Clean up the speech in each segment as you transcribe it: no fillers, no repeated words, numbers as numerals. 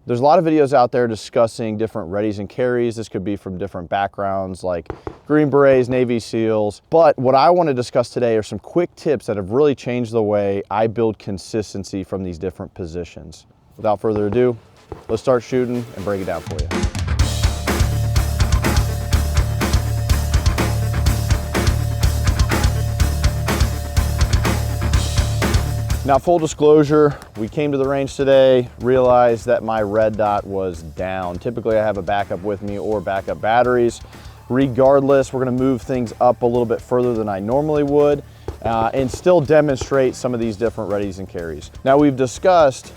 There's a lot of videos out there discussing different readies and carries. This could be from different backgrounds like Green Berets, Navy SEALs. But what I want to discuss today are some quick tips that have really changed the way I build consistency from these different positions. Without further ado, let's start shooting and break it down for you. Now, full disclosure, we came to the range today, realized that my red dot was down. Typically I have a backup with me or backup batteries. Regardless, we're gonna move things up a little bit further than I normally would and still demonstrate some of these different readies and carries. Now, we've discussed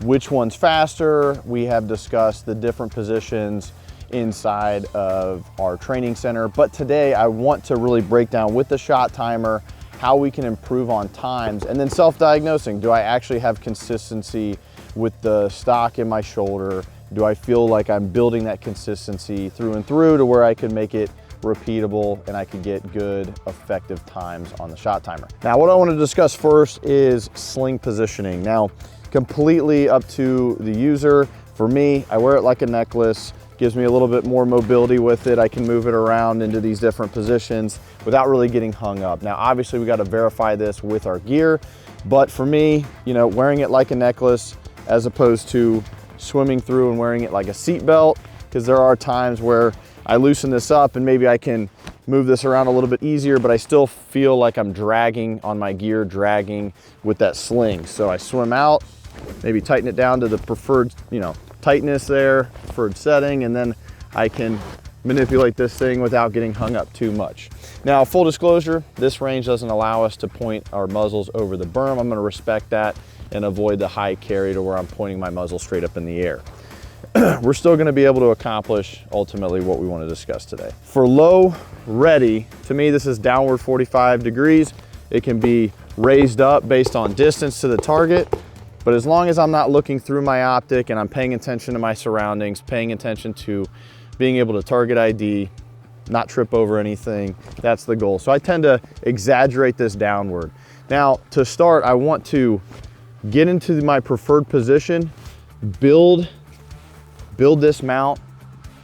which one's faster. We have discussed the different positions inside of our training center. But today I want to really break down with the shot timer how we can improve on times, and then self-diagnosing. Do I actually have consistency with the stock in my shoulder? Do I feel like I'm building that consistency through and through to where I can make it repeatable and I can get good, effective times on the shot timer? Now, what I want to discuss first is sling positioning. Now, completely up to the user. For me, I wear it like a necklace. Gives me a little bit more mobility with it. I can move it around into these different positions without really getting hung up. Now, obviously we got to verify this with our gear, but for me, you know, wearing it like a necklace as opposed to swimming through and wearing it like a seat belt, because there are times where I loosen this up and maybe I can move this around a little bit easier, but I still feel like I'm dragging on my gear, dragging with that sling. So I swim out, maybe tighten it down to the preferred, you know, tightness there, preferred setting, and then I can manipulate this thing without getting hung up too much. Now, full disclosure, this range doesn't allow us to point our muzzles over the berm. I'm gonna respect that and avoid the high carry to where I'm pointing my muzzle straight up in the air. We're still gonna be able to accomplish ultimately what we wanna discuss today. For low ready, to me, this is downward 45 degrees. It can be raised up based on distance to the target. But as long as I'm not looking through my optic and I'm paying attention to my surroundings, paying attention to being able to target ID, not trip over anything, that's the goal. So I tend to exaggerate this downward. Now, to start, I want to get into my preferred position, build this mount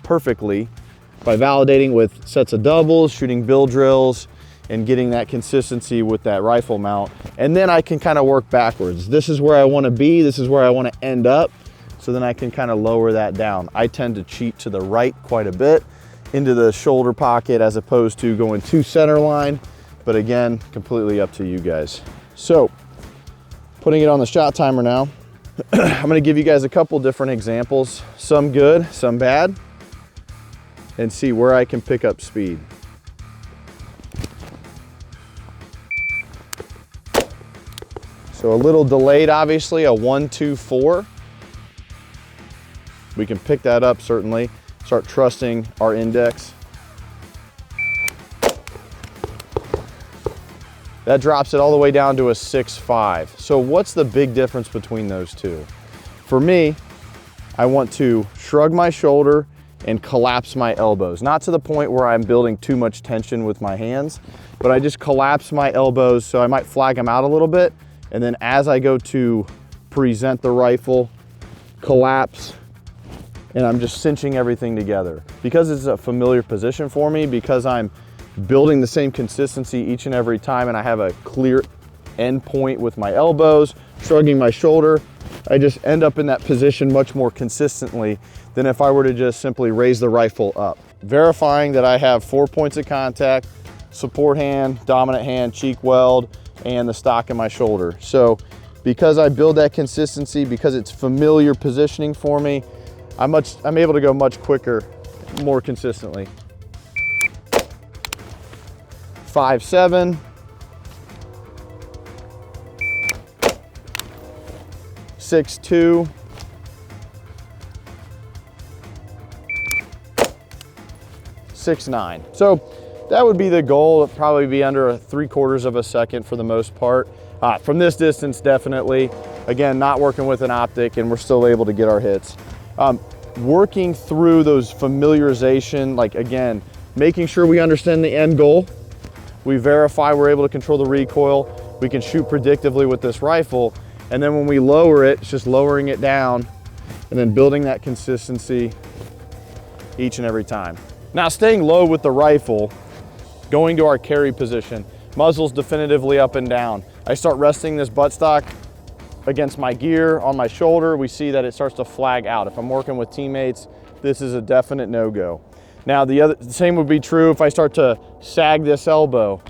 perfectly by validating with sets of doubles, shooting bill drills, and getting that consistency with that rifle mount. And then I can kind of work backwards. This is where I want to be, this is where I want to end up, so then I can kind of lower that down. I tend to cheat to the right quite a bit into the shoulder pocket as opposed to going to center line, but again, completely up to you guys. So, putting it on the shot timer now, I'm gonna give you guys a couple different examples, some good, some bad, and see where I can pick up speed. So a little delayed, obviously, a 1, 2, 4. We can pick that up, certainly. Start trusting our index. That drops it all the way down to a 6, 5. So what's the big difference between those two? For me, I want to shrug my shoulder and collapse my elbows. Not to the point where I'm building too much tension with my hands, but I just collapse my elbows, so I might flag them out a little bit. And then as I go to present the rifle, collapse, and I'm just cinching everything together. Because it's a familiar position for me, because I'm building the same consistency each and every time, and I have a clear end point with my elbows, shrugging my shoulder, I just end up in that position much more consistently than if I were to just simply raise the rifle up. Verifying that I have 4 points of contact, support hand, dominant hand, cheek weld, and the stock in my shoulder. So because I build that consistency, because it's familiar positioning for me, I'm able to go much quicker, more consistently. 5, 7. 6, 2. 6, 9. So that would be the goal. It'd probably be under a 3/4 of a second for the most part. From this distance, definitely. Again, not working with an optic, and we're still able to get our hits. Working through those familiarization, like again, making sure we understand the end goal. We verify we're able to control the recoil. We can shoot predictively with this rifle. And then when we lower it, it's just lowering it down and then building that consistency each and every time. Now, staying low with the rifle, going to our carry position, muzzle's definitively up and down. I start resting this buttstock against my gear on my shoulder. We see that it starts to flag out. If I'm working with teammates, this is a definite no-go. Now, the same would be true if I start to sag this elbow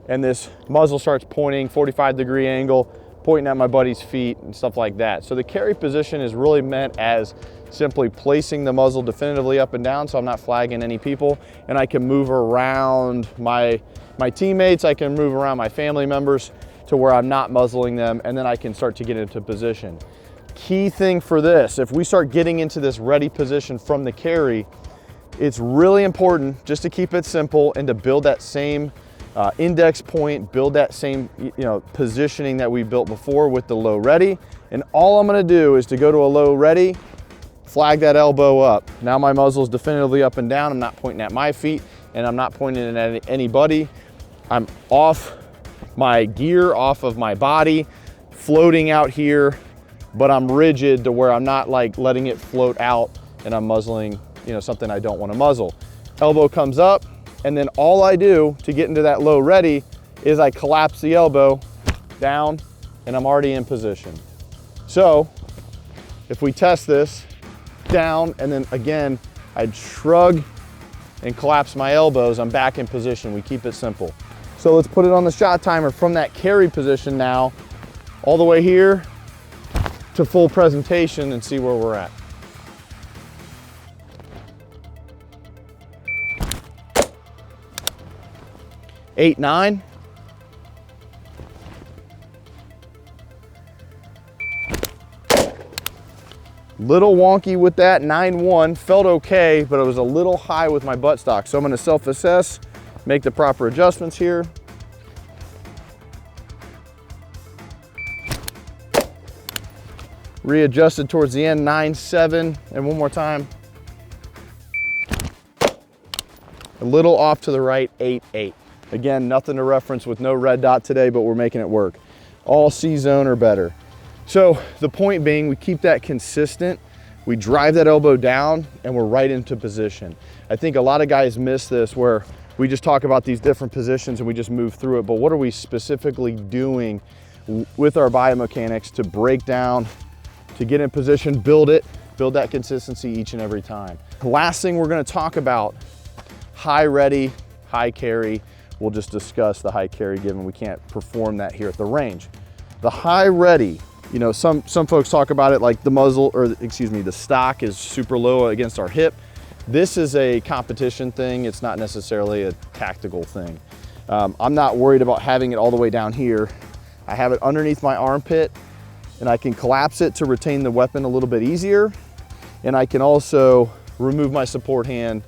and this muzzle starts pointing 45-degree angle, pointing at my buddy's feet and stuff like that. So the carry position is really meant as simply placing the muzzle definitively up and down so I'm not flagging any people, and I can move around my teammates, I can move around my family members to where I'm not muzzling them, and then I can start to get into position. Key thing for this, if we start getting into this ready position from the carry, it's really important just to keep it simple and to build that same index point, build that same positioning that we built before with the low ready. And all I'm gonna do is to go to a low ready, flag that elbow up. Now my muzzle is definitively up and down. I'm not pointing at my feet and I'm not pointing at anybody. I'm off my gear, off of my body, floating out here, but I'm rigid to where I'm not like letting it float out and I'm muzzling something I don't want to muzzle. Elbow comes up, and then all I do to get into that low ready is I collapse the elbow down and I'm already in position. So if we test this, down, and then again, I'd shrug and collapse my elbows, I'm back in position. We keep it simple. So let's put it on the shot timer from that carry position now, all the way here to full presentation and see where we're at. Eight, 9. Little wonky with that, 9-1, felt okay, but it was a little high with my buttstock. So I'm gonna self-assess, make the proper adjustments here. Readjusted towards the end, 9-7, and one more time. A little off to the right, 8-8. Again, nothing to reference with no red dot today, but we're making it work. All C-zone or better. So the point being, we keep that consistent, we drive that elbow down, and we're right into position. I think a lot of guys miss this where we just talk about these different positions and we just move through it, but what are we specifically doing with our biomechanics to break down, to get in position, build that consistency each and every time. The last thing we're gonna talk about, high ready, high carry. We'll just discuss the high carry given we can't perform that here at the range. The high ready, some folks talk about it like the muzzle, or excuse me, the stock is super low against our hip. This is a competition thing. It's not necessarily a tactical thing. I'm not worried about having it all the way down here. I have it underneath my armpit and I can collapse it to retain the weapon a little bit easier. And I can also remove my support hand,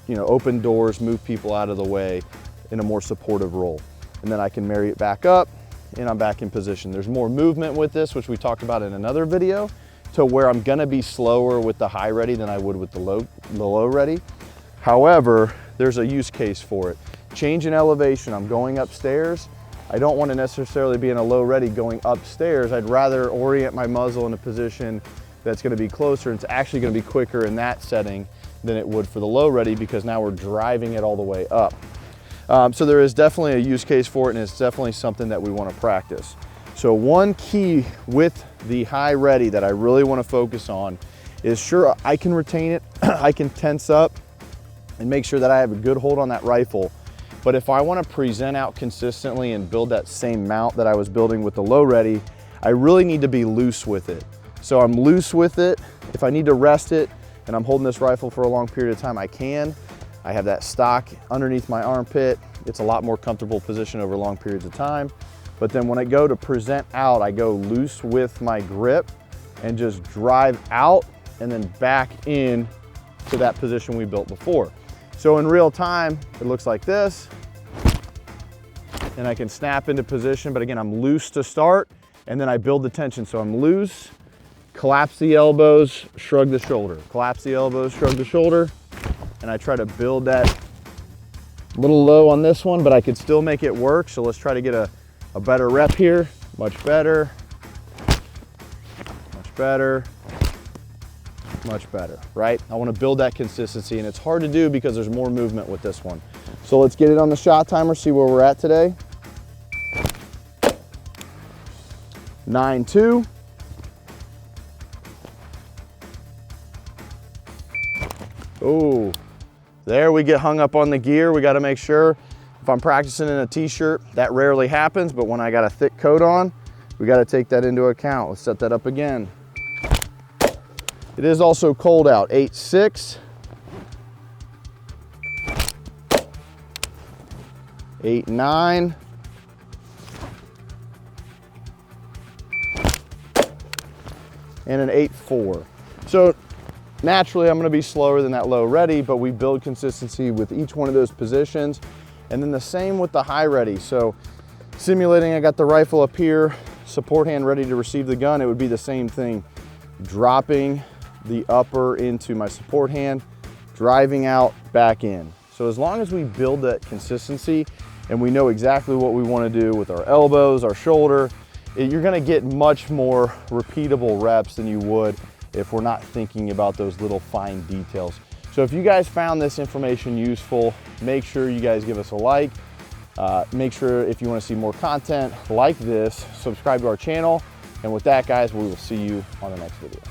open doors, move people out of the way in a more supportive role. And then I can marry it back up and I'm back in position. There's more movement with this, which we talked about in another video, to where I'm gonna be slower with the high ready than I would with the low ready. However, there's a use case for it. Change in elevation, I'm going upstairs. I don't want to necessarily be in a low ready going upstairs. I'd rather orient my muzzle in a position that's gonna be closer. It's actually gonna be quicker in that setting than it would for the low ready, because now we're driving it all the way up. So there is definitely a use case for it, and it's definitely something that we want to practice. So one key with the high ready that I really want to focus on is, sure, I can retain it, I can tense up and make sure that I have a good hold on that rifle. But if I want to present out consistently and build that same mount that I was building with the low ready, I really need to be loose with it. So I'm loose with it. If I need to rest it and I'm holding this rifle for a long period of time, I can. I have that stock underneath my armpit. It's a lot more comfortable position over long periods of time. But then when I go to present out, I go loose with my grip and just drive out and then back in to that position we built before. So in real time, it looks like this. And I can snap into position, but again, I'm loose to start, and then I build the tension. So I'm loose, collapse the elbows, shrug the shoulder. Collapse the elbows, shrug the shoulder. And I try to build that a little low on this one, but I could still make it work. So let's try to get a better rep here. Much better, much better. much better, right? I want to build that consistency, and it's hard to do because there's more movement with this one. So let's get it on the shot timer, see where we're at today. 9.2. Oh, there we get hung up on the gear. We got to make sure, if I'm practicing in a t-shirt, that rarely happens, but when I got a thick coat on, we got to take that into account. Let's set that up again. It is also cold out. 8.6. 8.9. And an 8.4. So naturally I'm going to be slower than that low ready, but we build consistency with each one of those positions. And then the same with the high ready. So simulating, I got the rifle up here, support hand ready to receive the gun. It would be the same thing. Dropping the upper into my support hand, driving out, back in. So as long as we build that consistency and we know exactly what we want to do with our elbows, our shoulder, you're going to get much more repeatable reps than you would if we're not thinking about those little fine details. So if you guys found this information useful, make sure you guys give us a like. Make sure if you want to see more content like this, subscribe to our channel. And with that, guys, we will see you on the next video.